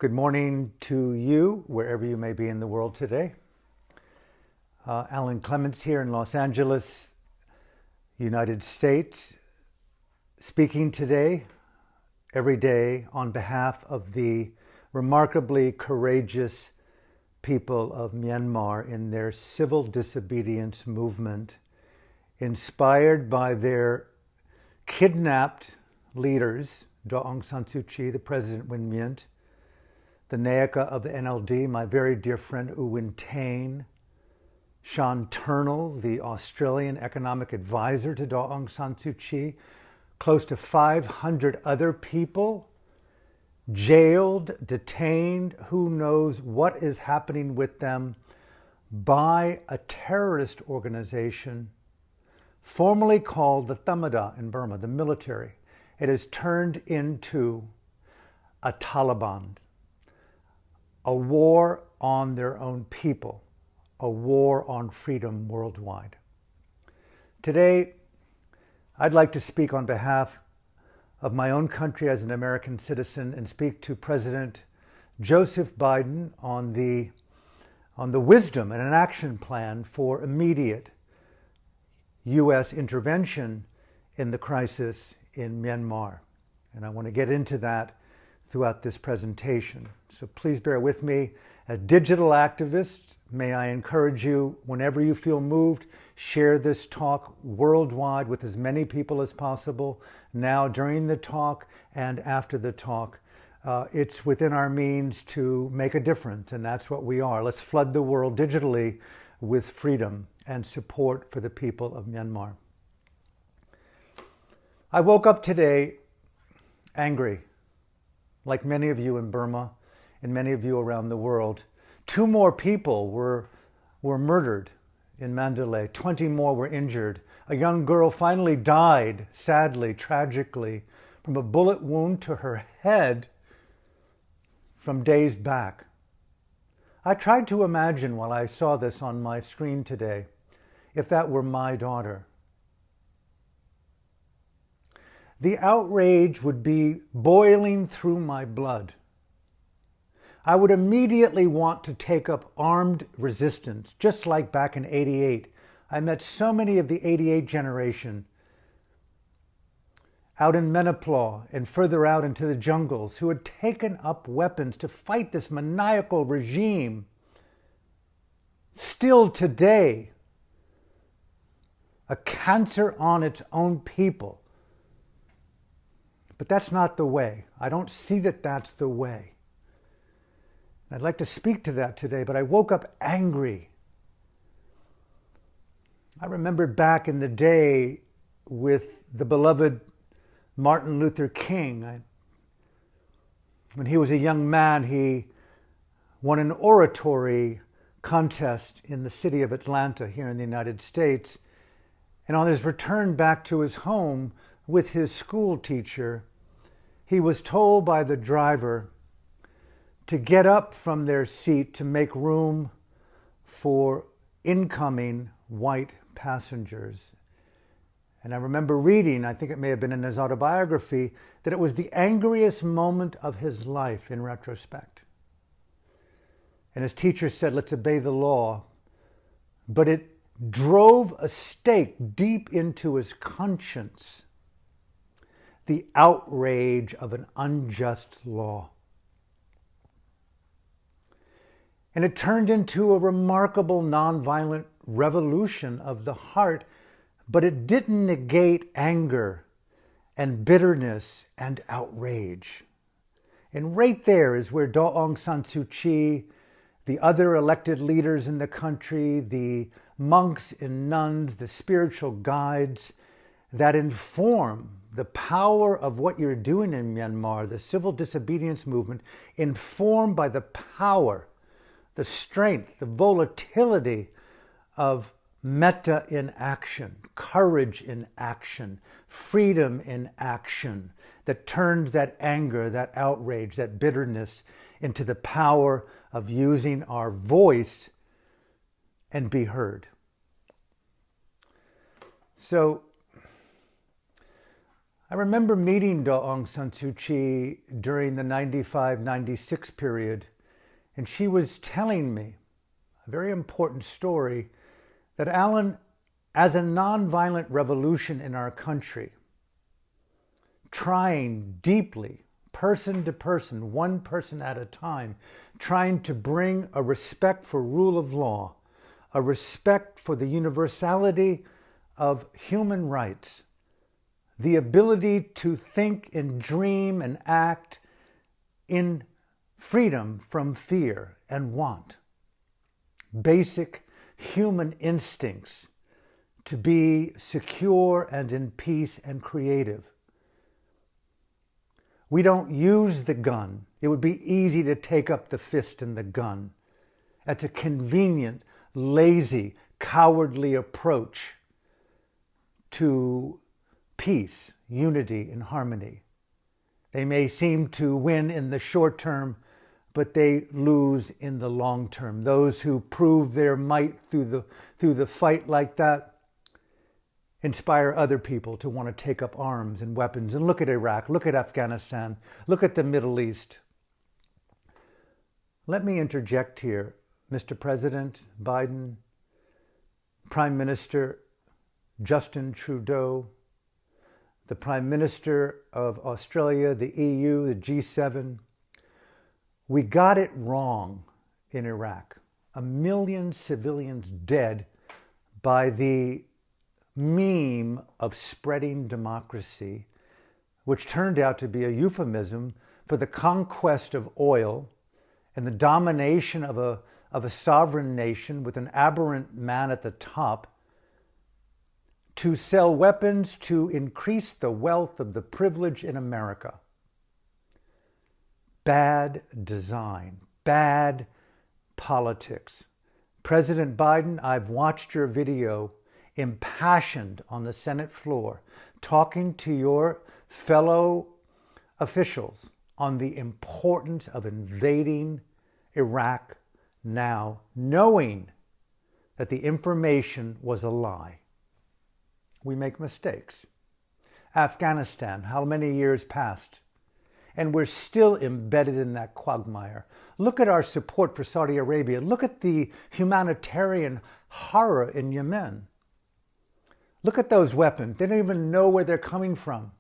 Good morning to you, wherever you may be in the world today. Alan Clements here in Los Angeles, United States, speaking today, every day, on behalf of the remarkably courageous people of Myanmar in their civil disobedience movement, inspired by their kidnapped leaders, Daw Aung San Suu Kyi, the President Win Myint, the NAICA of the NLD, my very dear friend U Win Tain, Sean Turnell, the Australian economic advisor to Daw Aung San Suu Kyi, close to 500 other people jailed, detained, who knows what is happening with them by a terrorist organization formerly called the Thamada in Burma, the military. It has turned into a Taliban, a war on their own people, a war on freedom worldwide. Today, I'd like to speak on behalf of my own country as an American citizen and speak to President Joseph Biden on the wisdom and an action plan for immediate U.S. intervention in the crisis in Myanmar. And I want to get into that throughout this presentation. So please bear with me. As digital activists, may I encourage you, whenever you feel moved, share this talk worldwide with as many people as possible, now during the talk and after the talk. It's within our means to make a difference, and that's what we are. Let's flood the world digitally with freedom and support for the people of Myanmar. I woke up today angry, like many of you in Burma and many of you around the world. 2 more people were murdered in Mandalay. 20 more were injured. A young girl finally died, sadly, tragically, from a bullet wound to her head from days back. I tried to imagine while I saw this on my screen today, if that were my daughter. The outrage would be boiling through my blood. I would immediately want to take up armed resistance, just like back in '88. I met so many of the '88 generation out in Menopause and further out into the jungles who had taken up weapons to fight this maniacal regime. Still today, a cancer on its own people. But that's not the way. I don't see that that's the way. I'd like to speak to that today, but I woke up angry. I remembered back in the day with the beloved Martin Luther King. When he was a young man, he won an oratory contest in the city of Atlanta here in the United States. And on his return back to his home with his school teacher, he was told by the driver to get up from their seat to make room for incoming white passengers. And I remember reading, I think it may have been in his autobiography, that it was the angriest moment of his life in retrospect. And his teacher said, let's obey the law. But it drove a stake deep into his conscience, the outrage of an unjust law. And it turned into a remarkable nonviolent revolution of the heart, but it didn't negate anger and bitterness and outrage. And right there is where Daw Aung San Suu Kyi, the other elected leaders in the country, the monks and nuns, the spiritual guides that inform the power of what you're doing in Myanmar, the civil disobedience movement, informed by the power, the strength, the volatility of metta in action, courage in action, freedom in action, that turns that anger, that outrage, that bitterness into the power of using our voice and be heard. So I remember meeting Daw Aung San Suu Kyi during the 95-96 period, and she was telling me a very important story that, Alan, as a nonviolent revolution in our country, trying deeply, person to person, one person at a time, trying to bring a respect for rule of law, a respect for the universality of human rights, the ability to think and dream and act in freedom from fear and want, basic human instincts to be secure and in peace and creative. We don't use the gun. It would be easy to take up the fist and the gun. That's a convenient, lazy, cowardly approach to peace, unity, and harmony. They may seem to win in the short term, but they lose in the long term. Those who prove their might through the fight like that inspire other people to want to take up arms and weapons. And look at Iraq, look at Afghanistan, look at the Middle East. Let me interject here, Mr. President Biden, Prime Minister Justin Trudeau, the Prime Minister of Australia, the EU, the G7. We got it wrong in Iraq. 1 million civilians dead by the meme of spreading democracy, which turned out to be a euphemism for the conquest of oil and the domination of a sovereign nation with an aberrant man at the top to sell weapons to increase the wealth of the privileged in America. Bad design, bad politics. President Biden, I've watched your video, impassioned on the Senate floor, talking to your fellow officials on the importance of invading Iraq now, knowing that the information was a lie. We make mistakes. Afghanistan, how many years passed? And we're still embedded in that quagmire. Look at our support for Saudi Arabia. Look at the humanitarian horror in Yemen. Look at those weapons. They don't even know where they're coming from.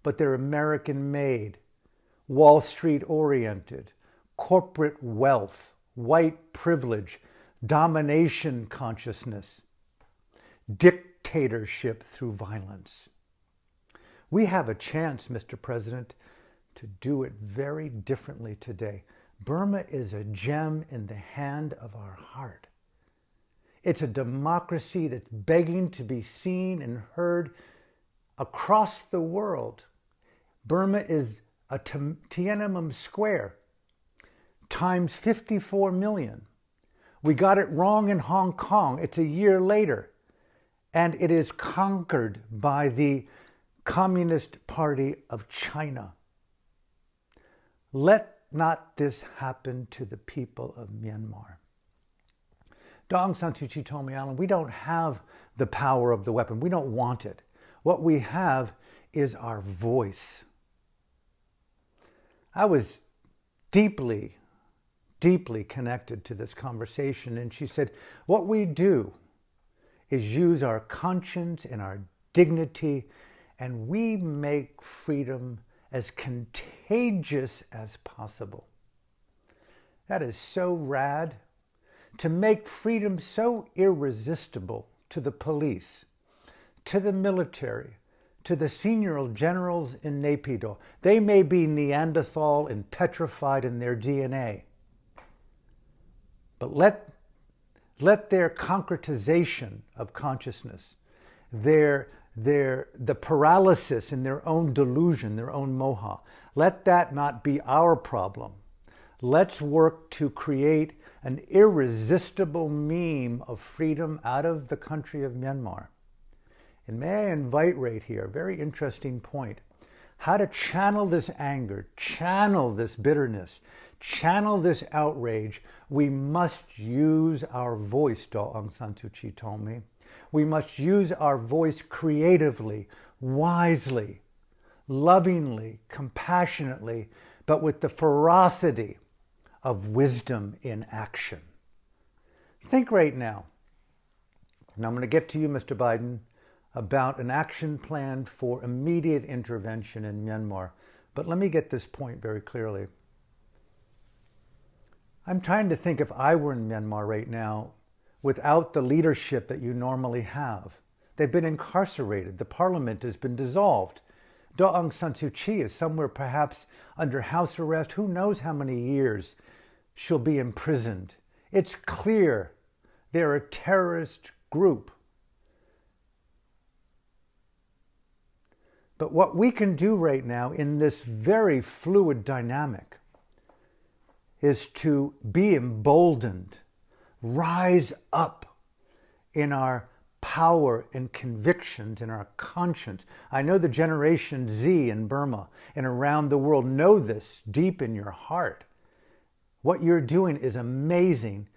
But they're American-made, Wall Street-oriented, corporate wealth, white privilege, domination consciousness, dictatorship through violence. We have a chance, Mr. President, to do it very differently today. Burma is a gem in the hand of our heart. It's a democracy that's begging to be seen and heard across the world. Burma is a Tiananmen Square times 54 million. We got it wrong in Hong Kong. It's a year later. And it is conquered by the Communist Party of China. Let not this happen to the people of Myanmar. Daw Aung San Suu Kyi told me, Alan, we don't have the power of the weapon. We don't want it. What we have is our voice. I was deeply, deeply connected to this conversation, and she said, what we do is use our conscience and our dignity, and we make freedom as contagious as possible. That is so rad. To make freedom so irresistible to the police, to the military, to the senior generals in Naypyidaw. They may be Neanderthal and petrified in their DNA. But let their concretization of consciousness, the paralysis in their own delusion, their own moha, let that not be our problem. Let's work to create an irresistible meme of freedom out of the country of Myanmar. And may I invite right here, very interesting point, how to channel this anger, channel this bitterness, channel this outrage. We must use our voice, Daw Aung San Suu Kyi told me. We must use our voice creatively, wisely, lovingly, compassionately, but with the ferocity of wisdom in action. Think right now, and I'm going to get to you, Mr. Biden, about an action plan for immediate intervention in Myanmar. But let me get this point very clearly. I'm trying to think if I were in Myanmar right now without the leadership that you normally have. They've been incarcerated. The parliament has been dissolved. Daw Aung San Suu Kyi is somewhere perhaps under house arrest. Who knows how many years she'll be imprisoned. It's clear they're a terrorist group. But what we can do right now in this very fluid dynamic is to be emboldened, rise up in our power and convictions and our conscience. I know the Generation Z in Burma and around the world know this deep in your heart. What you're doing is amazing,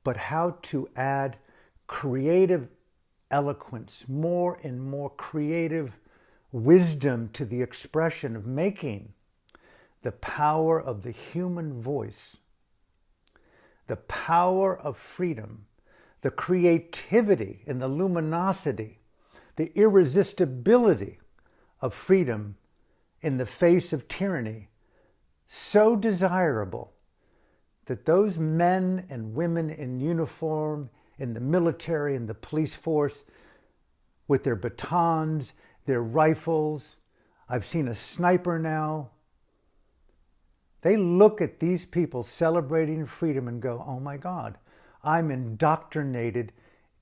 but how to add creative eloquence, more and more creative wisdom to the expression of making the power of the human voice, the power of freedom, the creativity and the luminosity, the irresistibility of freedom in the face of tyranny, so desirable that those men and women in uniform, in the military, in the police force, with their batons, their rifles, I've seen a sniper now, they look at these people celebrating freedom and go, oh my God, I'm indoctrinated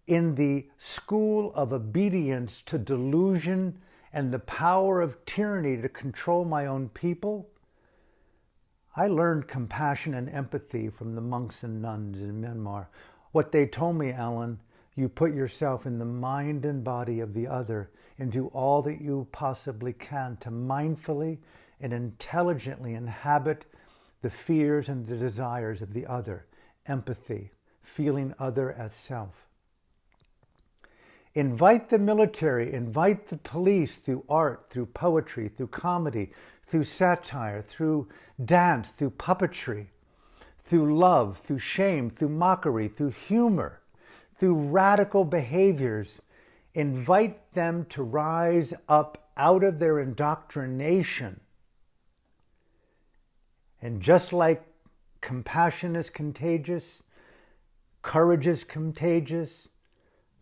in the school of obedience to delusion and the power of tyranny to control my own people. I learned compassion and empathy from the monks and nuns in Myanmar. What they told me, Alan, you put yourself in the mind and body of the other and do all that you possibly can to mindfully and intelligently inhabit the fears and the desires of the other. Empathy, feeling other as self. Invite the military, invite the police through art, through poetry, through comedy, through satire, through dance, through puppetry, through love, through shame, through mockery, through humor, through radical behaviors. Invite them to rise up out of their indoctrination. And just like compassion is contagious, courage is contagious,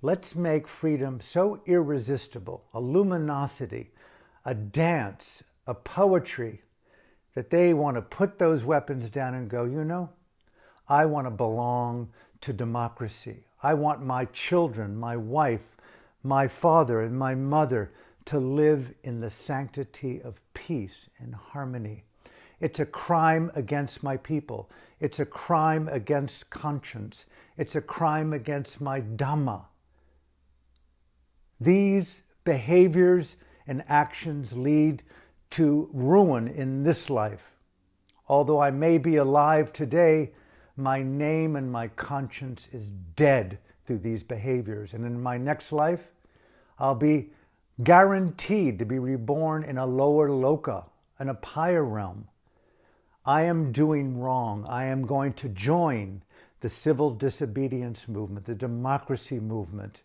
let's make freedom so irresistible, a luminosity, a dance, a poetry, that they want to put those weapons down and go, you know, I want to belong to democracy. I want my children, my wife, my father, and my mother to live in the sanctity of peace and harmony. It's a crime against my people. It's a crime against conscience. It's a crime against my Dhamma. These behaviors and actions lead to ruin in this life. Although I may be alive today, my name and my conscience is dead through these behaviors. And in my next life, I'll be guaranteed to be reborn in a lower loka, in a higher realm. I am doing wrong. I am going to join the civil disobedience movement, the democracy movement,